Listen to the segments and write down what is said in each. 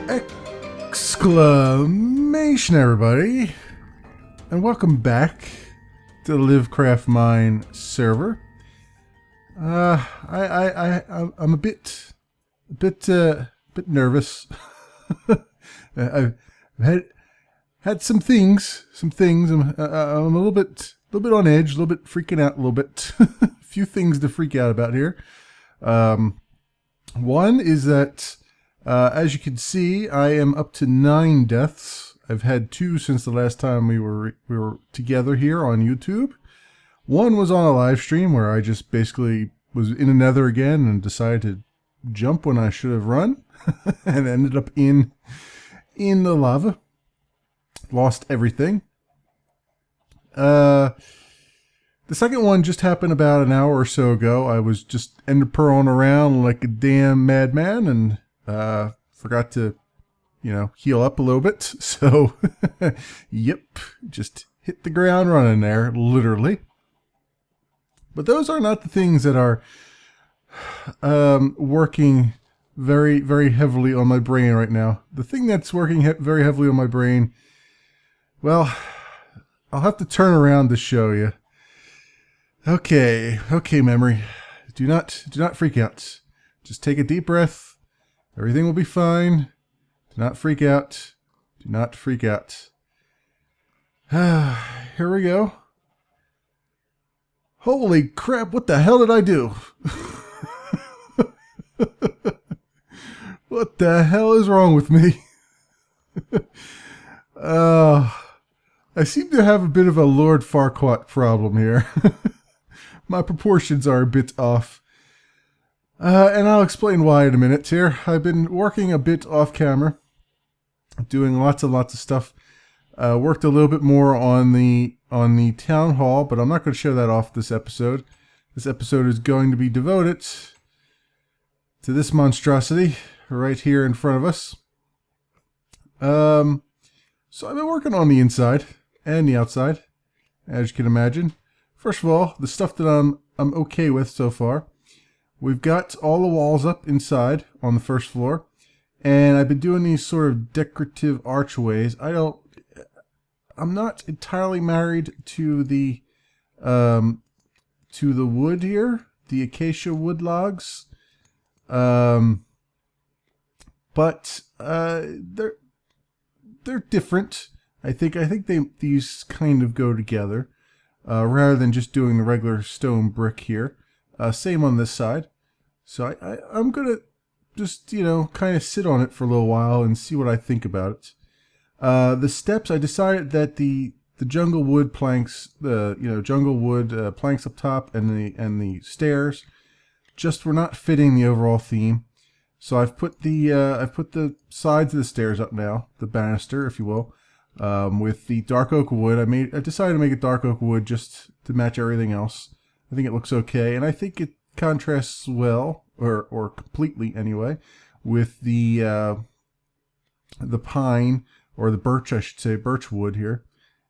Exclamation, everybody, and welcome back to the LiveCraftMine server. I'm a bit nervous. I've had some things. I'm a little bit on edge, a little bit freaking out, a little bit. A few things to freak out about here. One is that, as you can see, I am up to 9 deaths. I've had 2 since the last time we were together here on YouTube. One was on a live stream where I just basically was in a nether again and decided to jump when I should have run and ended up in the lava. Lost everything. The second one just happened about an hour or so ago. I was just ender pearling around like a damn madman and forgot to, heal up a little bit. So, yep, just hit the ground running there, literally. But those are not the things that are working very, very heavily on my brain right now. The thing that's working very heavily on my brain, well, I'll have to turn around to show you. Okay, memory. Do not freak out. Just take a deep breath. Everything will be fine. Do not freak out. Do not freak out. Here we go. Holy crap, what the hell did I do? What the hell is wrong with me? I seem to have a bit of a Lord Farquaad problem here. My proportions are a bit off. And I'll explain why in a minute here. I've been working a bit off camera, doing lots of stuff. Worked a little bit more on the town hall, but I'm not going to show that off this episode. This episode is going to be devoted to this monstrosity right here in front of us. So I've been working on the inside and the outside, as you can imagine. First of all, the stuff that I'm okay with so far. We've got all the walls up inside on the first floor, and I've been doing these sort of decorative archways. I'm not entirely married to the wood here, the acacia wood logs, but they're different. I think these kind of go together, rather than just doing the regular stone brick here. Same on this side. So I'm gonna just kind of sit on it for a little while and see what I think about it. The steps, I decided that the jungle wood planks, planks up top and the stairs just were not fitting the overall theme. So I've put the sides of the stairs up now, the banister, if you will, with the dark oak wood. I decided to make it dark oak wood just to match everything else. I think it looks okay, and I think it contrasts well, or completely anyway, with the pine, or the birch, I should say, birch wood here.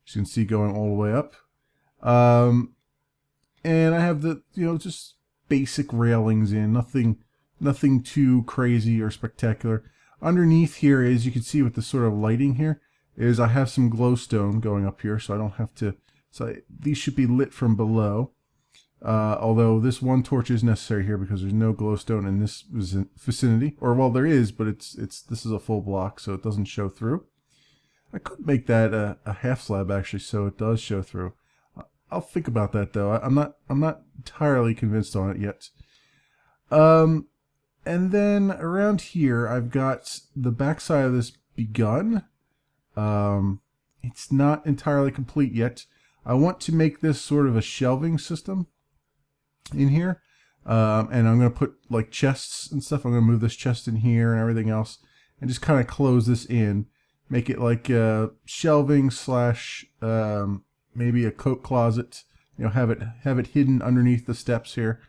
As you can see, going all the way up. And I have the, just basic railings in, nothing too crazy or spectacular. Underneath here, as you can see with the sort of lighting here, is I have some glowstone going up here, so I don't have to, these should be lit from below. Although this one torch is necessary here because there's no glowstone in this vicinity. Or, well, there is, but this is a full block, so it doesn't show through. I could make that a half slab actually, so it does show through. I'll think about that though. I'm not entirely convinced on it yet. And then around here, I've got the backside of this begun. It's not entirely complete yet. I want to make this sort of a shelving system in here, and I'm going to put like chests and stuff. I'm going to move this chest in here and everything else, and just kind of close this in. Make it like shelving slash maybe a coat closet. Have it hidden underneath the steps here,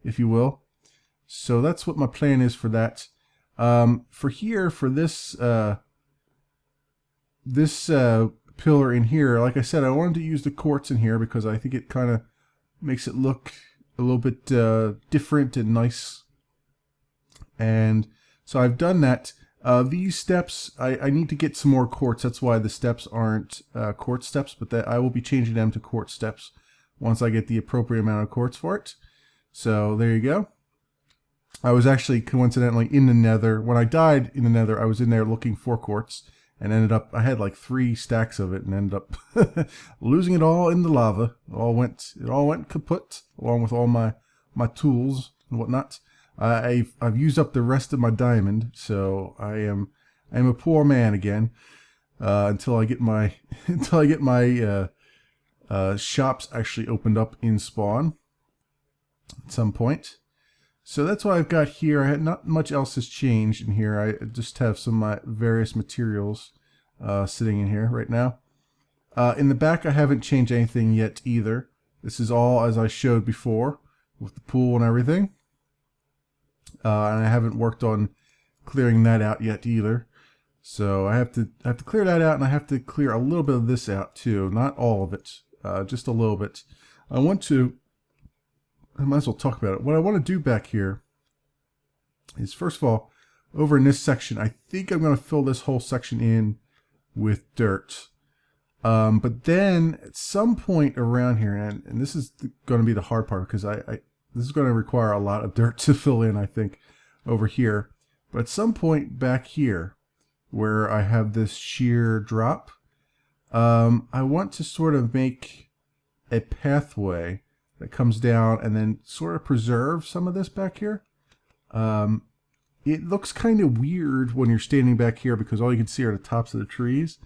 if you will. So that's what my plan is for that. For this pillar in here, like I said, I wanted to use the quartz in here because I think it kind of makes it look a little bit different and nice. And so I've done that. These steps, I need to get some more quartz. That's why the steps aren't quartz steps, but I will be changing them to quartz steps once I get the appropriate amount of quartz for it. So there you go. I was actually coincidentally in the nether. When I died in the nether, I was in there looking for quartz and ended up, I had like 3 stacks of it and ended up losing it all in the lava. It all went kaput along with all my tools and whatnot. I've used up the rest of my diamond, so I am a poor man again until I get my shops actually opened up in spawn at some point. So that's what I've got here. Not much else has changed in here. I just have some of my various materials sitting in here right now. In the back, I haven't changed anything yet either. This is all as I showed before with the pool and everything. And I haven't worked on clearing that out yet either. So I have to clear that out, and I have to clear a little bit of this out too. Not all of it, just a little bit. I might as well talk about it. What I want to do back here is, first of all, over in this section, I think I'm going to fill this whole section in with dirt. But then at some point around here, and this is going to be the hard part, because this is going to require a lot of dirt to fill in, I think, over here. But at some point back here, where I have this sheer drop, I want to sort of make a pathway that comes down and then sort of preserve some of this back here. It looks kind of weird when you're standing back here because all you can see are the tops of the trees.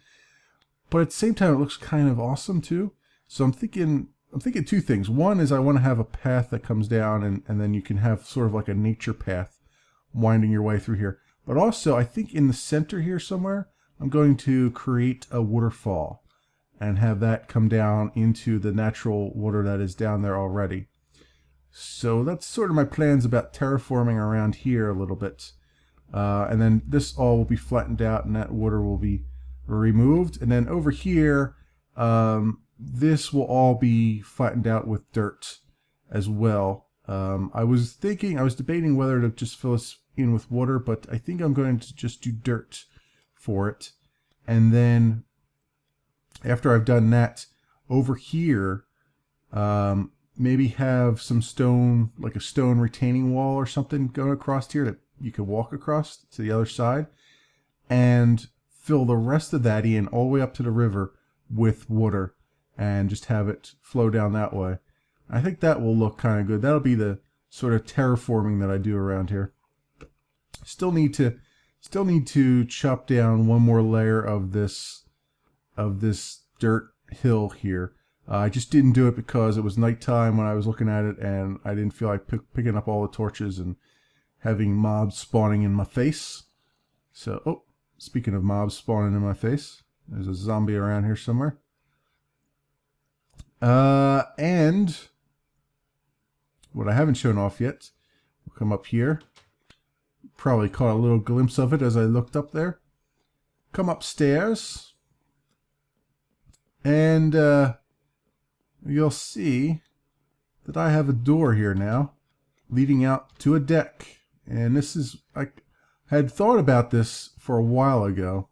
But at the same time, it looks kind of awesome too. So I'm thinking 2 things. One is I want to have a path that comes down, and then you can have sort of like a nature path winding your way through here. But also, I think in the center here somewhere, I'm going to create a waterfall and have that come down into the natural water that is down there already. So that's sort of my plans about terraforming around here a little bit. And then this all will be flattened out and that water will be removed. And then over here, this will all be flattened out with dirt as well. I was debating whether to just fill this in with water, but I think I'm going to just do dirt for it. And then after I've done that, over here, maybe have some stone, like a stone retaining wall or something going across here that you can walk across to the other side, and fill the rest of that in all the way up to the river with water and just have it flow down that way. I think that will look kind of good. That'll be the sort of terraforming that I do around here. Still need to chop down one more layer of this dirt hill here. I just didn't do it because it was nighttime when I was looking at it, and I didn't feel like picking up all the torches and having mobs spawning in my face. So, oh, speaking of mobs spawning in my face, there's a zombie around here somewhere. And what I haven't shown off yet, we'll come up here. Probably caught a little glimpse of it as I looked up there. Come upstairs, and you'll see that I have a door here now leading out to a deck. And this is, I had thought about this for a while ago.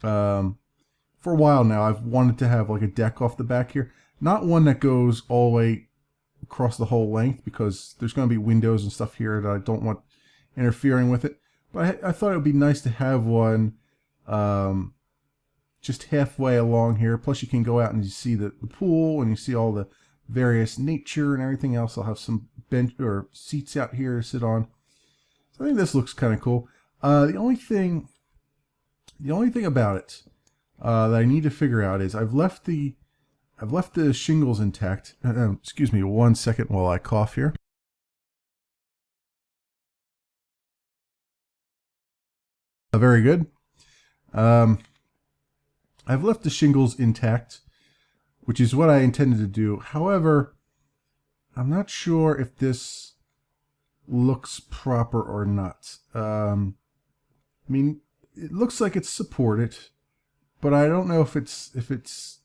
For a while now, I've wanted to have like a deck off the back here. Not one that goes all the way across the whole length, because there's going to be windows and stuff here that I don't want interfering with it. But I thought it would be nice to have one just halfway along here. Plus you can go out and you see the pool, and you see all the various nature and everything else. I'll have some bench or seats out here to sit on. So I think this looks kind of cool. The only thing about it that I need to figure out is I've left the shingles intact. Excuse me 1 second while I cough here. Very good. I've left the shingles intact, which is what I intended to do. However, I'm not sure if this looks proper or not. I mean, it looks like it's supported, but I don't know if it's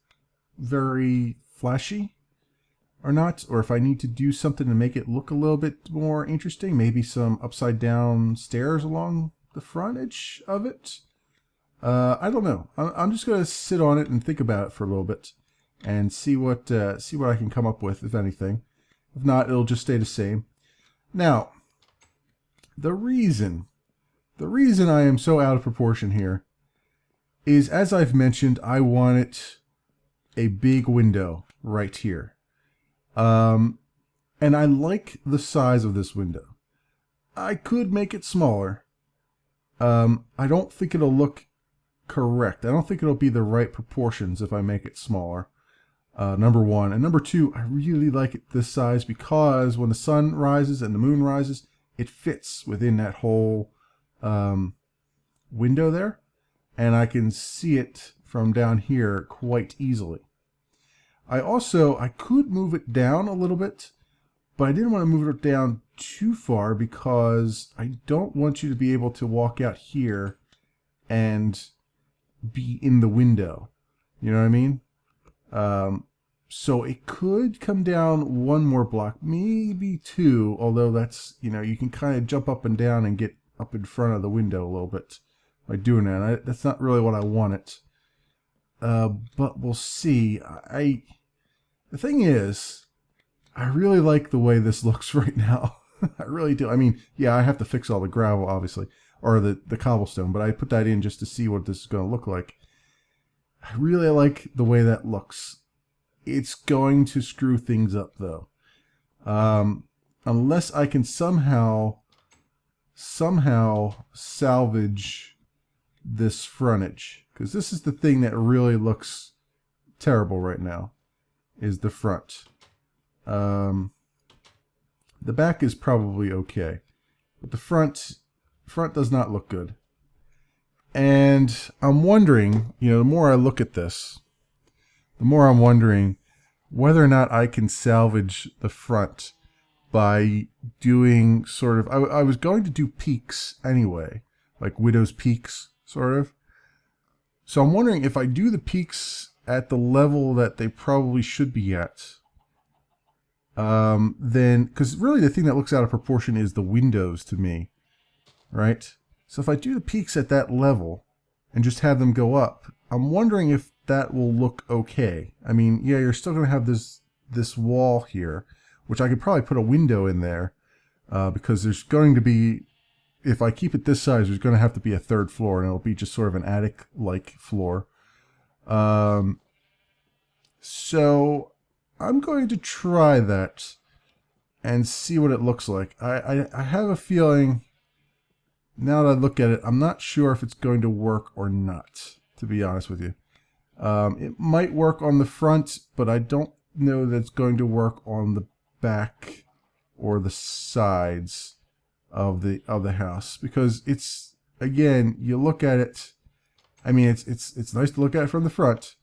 very flashy or not, or if I need to do something to make it look a little bit more interesting. Maybe some upside down stairs along frontage of it. I don't know. I'm just going to sit on it and think about it for a little bit and see what I can come up with, if anything. If not, it'll just stay the same. Now, the reason I am so out of proportion here is, as I've mentioned, I wanted a big window right here. And I like the size of this window. I could make it smaller. I don't think it'll look correct. I don't think it'll be the right proportions if I make it smaller. Number one. And number two, I really like it this size because when the sun rises and the moon rises, it fits within that whole window there. And I can see it from down here quite easily. I could move it down a little bit, but I didn't want to move it down too far because I don't want you to be able to walk out here and be in the window. You know what I mean? So it could come down one more block, maybe two, although that's, you can kind of jump up and down and get up in front of the window a little bit by doing that. That's not really what I wanted. But we'll see. The thing is, I really like the way this looks right now. I really do. I mean, yeah, I have to fix all the gravel, obviously, or the cobblestone, but I put that in just to see what this is going to look like. I really like the way that looks. It's going to screw things up, though. Unless I can somehow salvage this frontage, because this is the thing that really looks terrible right now, is the front. The back is probably okay, but the front does not look good. And I'm wondering, the more I look at this, the more I'm wondering whether or not I can salvage the front by doing sort of, I was going to do peaks anyway, like widow's peaks, sort of. So I'm wondering if I do the peaks at the level that they probably should be at, then, because really the thing that looks out of proportion is the windows to me, right? So if I do the peaks at that level and just have them go up, I'm wondering if that will look okay. I mean, yeah, you're still going to have this wall here, which I could probably put a window in there, because there's going to be, if I keep it this size, there's going to have to be a third floor, and it'll be just sort of an attic-like floor. So I'm going to try that and see what it looks like. I have a feeling, now that I look at it, I'm not sure if it's going to work or not, to be honest with you. It might work on the front, but I don't know that it's going to work on the back or the sides of the house, because it's, again, you look at it, I mean, it's nice to look at it from the front,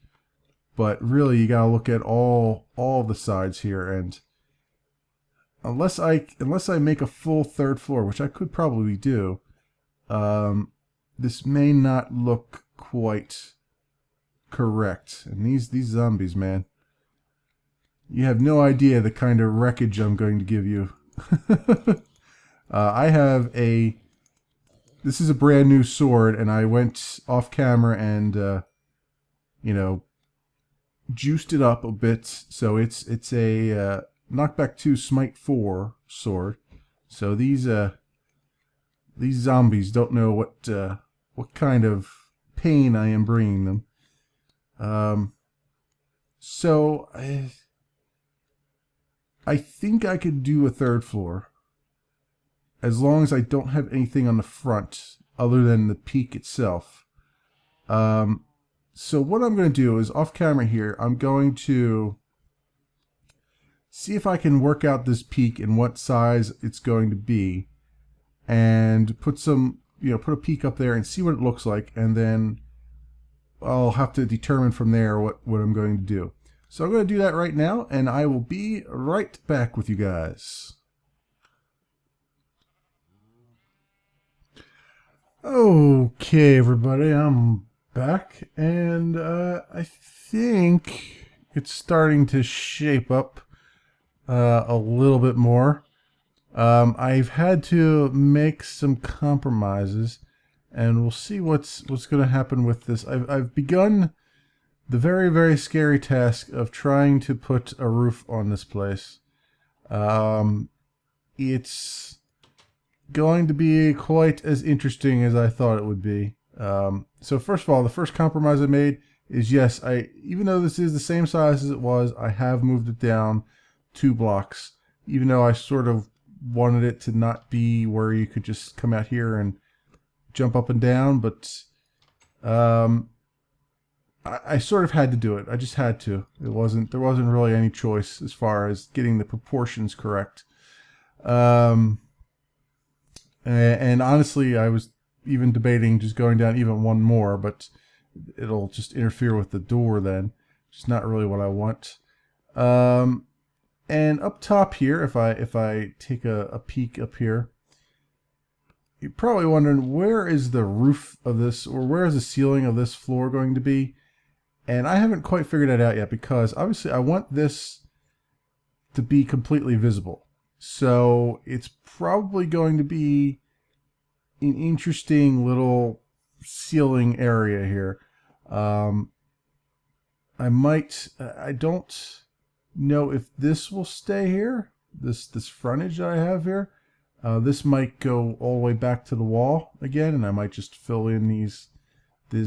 but really you gotta look at all the sides here, and unless I make a full third floor, which I could probably do, this may not look quite correct. And these zombies, man, you have no idea the kind of wreckage I'm going to give you. I have this is a brand new sword, and I went off camera and juiced it up a bit, so it's a knockback 2 smite 4 sword. So these zombies don't know what kind of pain I am bringing them. So I think I could do a third floor, as long as I don't have anything on the front other than the peak itself. So what I'm going to do is, off camera here, I'm going to see if I can work out this peak and what size it's going to be, and put a peak up there and see what it looks like, and then I'll have to determine from there what I'm going to do. So I'm going to do that right now, and I will be right back with you guys. Okay, everybody, I'm back, and I think it's starting to shape up a little bit more. I've had to make some compromises. and we'll see what's going to happen with this. I've begun the very, very scary task of trying to put a roof on this place. It's going to be quite as interesting as I thought it would be. So first of all, the first compromise I made is, yes, even though this is the same size as it was, I have moved it down 2 blocks, even though I sort of wanted it to not be where you could just come out here and jump up and down, but I sort of had to do it. I just had to. There wasn't really any choice as far as getting the proportions correct. And honestly, I was even debating just going down even one more, but it'll just interfere with the door then. It's not really what I want. And up top here, if I take a peek up here, you're probably wondering, where is the roof of this, or where is the ceiling of this floor going to be? And I haven't quite figured that out yet, because obviously I want this to be completely visible. So it's probably going to be an interesting little ceiling area here. I don't know if this will stay here, this frontage that I have here. This might go all the way back to the wall again, and I might just fill in these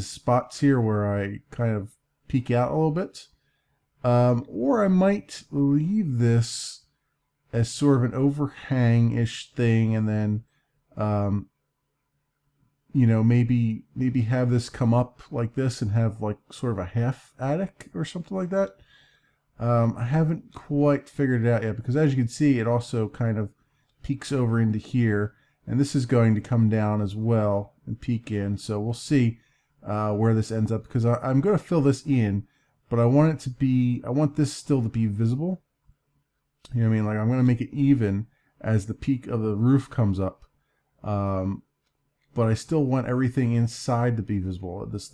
spots here where I kind of peek out a little bit. Or I might leave this as sort of an overhang-ish thing, and then you know, maybe have this come up like this and have like sort of a half attic or something like that. I haven't quite figured it out yet, because as you can see, it also kind of peeks over into here, and this is going to come down as well and peek in. So we'll see where this ends up, because I'm going to fill this in, but I want this still to be visible. You know what I mean? Like, I'm going to make it even as the peak of the roof comes up, but I still want everything inside to be visible. This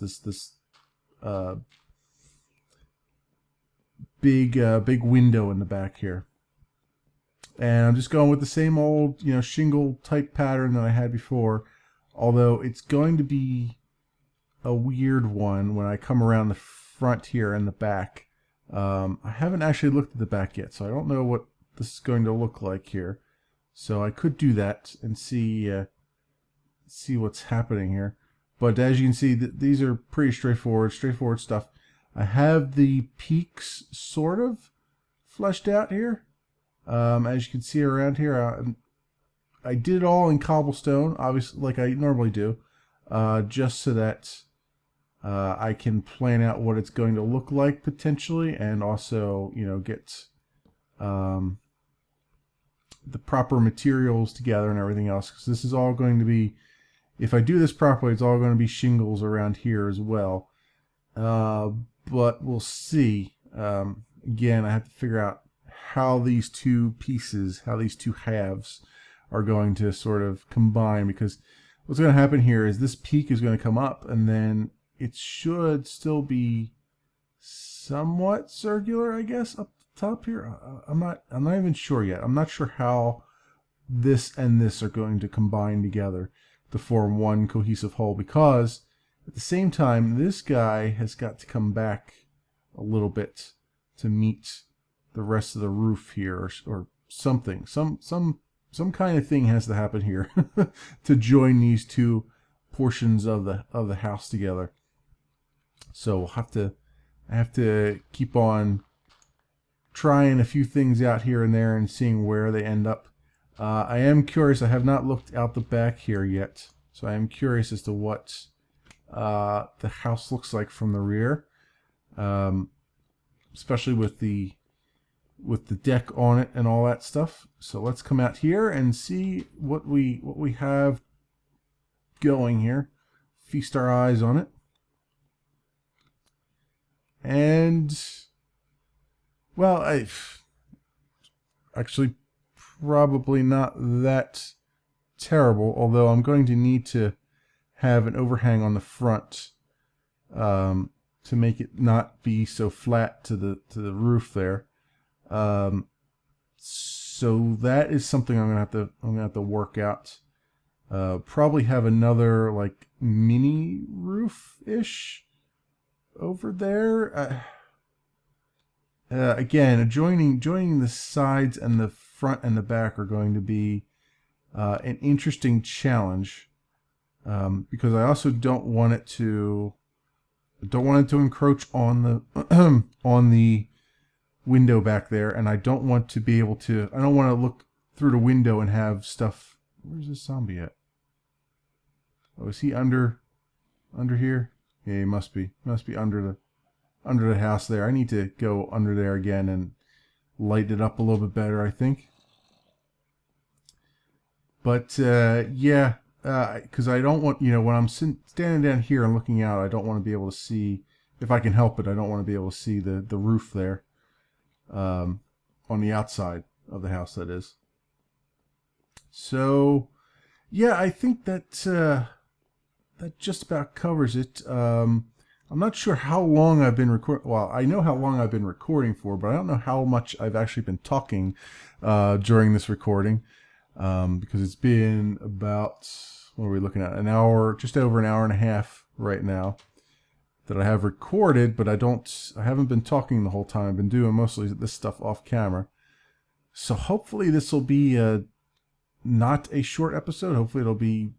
big window in the back here. And I'm just going with the same old, you know, shingle type pattern that I had before, although it's going to be a weird one when I come around the front here and the back. I haven't actually looked at the back yet, so I don't know what this is going to look like here. So I could do that and see what's happening here. But as you can see, these are pretty straightforward stuff. I have the peaks sort of fleshed out here. As you can see around here, I did it all in cobblestone, obviously, like I normally do, just so that I can plan out what it's going to look like potentially, and also, you know, get the proper materials together and everything else, because this is all going to be, if I do this properly, it's all going to be shingles around here as well. But we'll see. Again, I have to figure out how these two pieces, how these two halves are going to sort of combine, because what's going to happen here is this peak is going to come up, and then it should still be somewhat circular, I guess, up top here. I'm not even sure yet. I'm not sure how this and this are going to combine together to form one cohesive whole, because at the same time, this guy has got to come back a little bit to meet the rest of the roof here, or something. Some kind of thing has to happen here to join these two portions of the house together. So I have to keep on trying a few things out here and there and seeing where they end up. I am curious. I have not looked out the back here yet, so I am curious as to what the house looks like from the rear, especially with the deck on it and all that stuff. So let's come out here and see what we have going here. Feast our eyes on it. And, well, actually probably not that terrible, although I'm going to need to have an overhang on the front to make it not be so flat to the roof there. So that is something I'm gonna have to work out. Probably have another like mini roof-ish over there. Again, joining the sides and the front and the back are going to be an interesting challenge, because I also don't want it to encroach on the on the window back there, and I don't want to be able to. I don't want to look through the window and have stuff. Where's this zombie at? Oh, is he under here? Yeah, he must be under the house there. I need to go under there again and light it up a little bit better, I think. But yeah, because I don't want, when I'm standing down here and looking out, I don't want to be able to see, if I can help it, I don't want to be able to see the roof there, on the outside of the house, that is. So yeah, I think that that just about covers it. I'm not sure how long I've been recording. Well, I know how long I've been recording for, but I don't know how much I've actually been talking during this recording, because it's been about, what are we looking at? An hour, just over an hour and a half right now that I have recorded, but I haven't been talking the whole time. I've been doing mostly this stuff off camera. So hopefully this will be not a short episode. Hopefully it'll be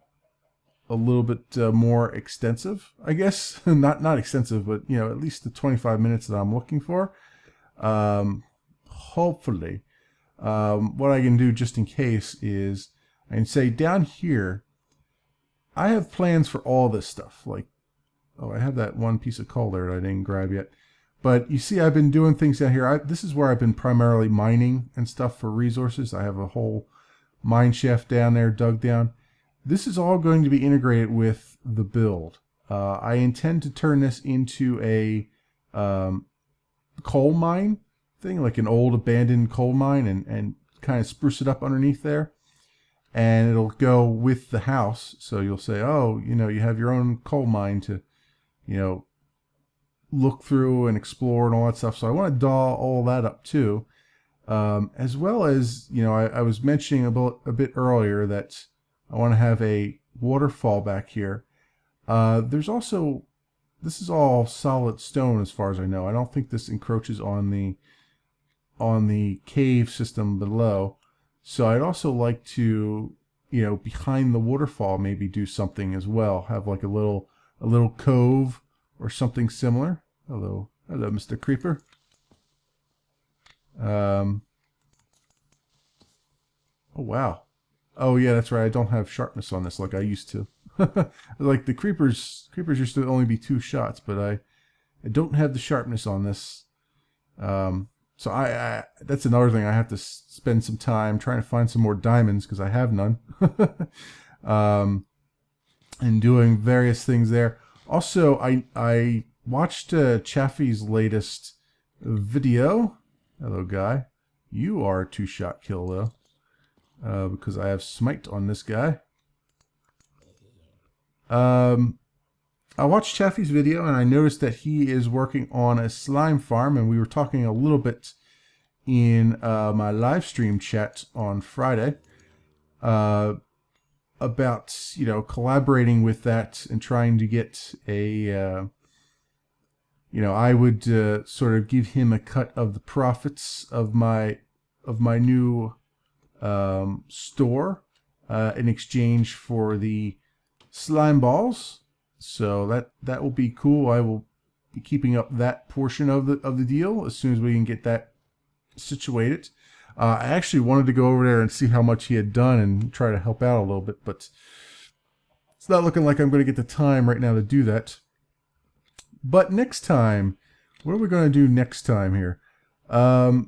a little bit more extensive, I guess. not extensive, but at least the 25 minutes that I'm looking for. Hopefully. What I can do just in case is I can say down here, I have plans for all this stuff. Like, oh, I have that one piece of coal there that I didn't grab yet. But you see, I've been doing things down here. This is where I've been primarily mining and stuff for resources. I have a whole mine shaft down there dug down. This is all going to be integrated with the build. I intend to turn this into a coal mine thing, like an old abandoned coal mine, and kind of spruce it up underneath there. And it'll go with the house. So you'll say, oh, you have your own coal mine to, look through and explore and all that stuff. So I want to doll all that up too. As well as, I was mentioning a bit earlier that I want to have a waterfall back here. There's also, this is all solid stone as far as I know. I don't think this encroaches on the cave system below. So I'd also like to, behind the waterfall, maybe do something as well. Have like a little cove or something similar. Hello, Mr. Creeper. Oh wow. Oh yeah, that's right. I don't have sharpness on this like I used to. Like the creepers used to only be 2 shots, but I don't have the sharpness on this. So I that's another thing. I have to spend some time trying to find some more diamonds because I have none. And doing various things there. Also, I watched Chaffee's latest video. Hello, guy. You are a 2-shot kill though. Because I have smite on this guy. I watched Chaffee's video and I noticed that he is working on a slime farm, and we were talking a little bit in my live stream chat on Friday about collaborating with that and trying to get a I would sort of give him a cut of the profits of my new store in exchange for the slime balls. So that will be cool. I will be keeping up that portion of the deal as soon as we can get that situated. I actually wanted to go over there and see how much he had done and try to help out a little bit, but it's not looking like I'm going to get the time right now to do that. But next time, what are we going to do next time here? I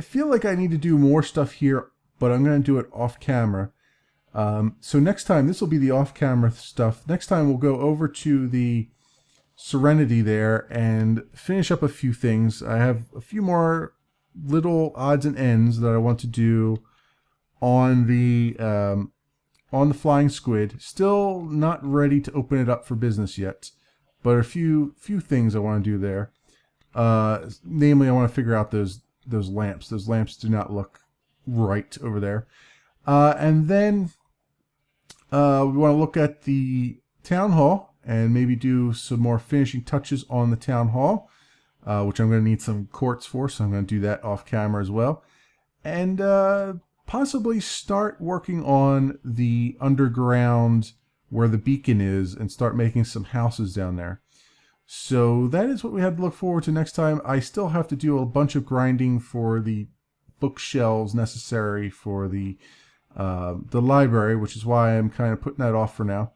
feel like I need to do more stuff here, but I'm going to do it off camera. So next time, this will be the off-camera stuff. Next time we'll go over to the Serenity there and finish up a few things. I have a few more little odds and ends that I want to do on the Flying Squid. Still not ready to open it up for business yet, but a few things I want to do there. Namely, I want to figure out those lamps. Those lamps do not look right over there. And then We want to look at the town hall and maybe do some more finishing touches on the town hall, which I'm going to need some quartz for, so I'm going to do that off camera as well. And possibly start working on the underground where the beacon is and start making some houses down there. So that is what we have to look forward to next time. I still have to do a bunch of grinding for the bookshelves necessary for the library, which is why I'm kind of putting that off for now.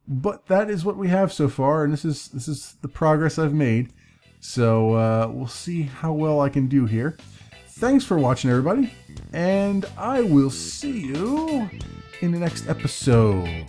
But that is what we have so far, and this is the progress I've made. So we'll see how well I can do here. Thanks for watching, everybody, and I will see you in the next episode.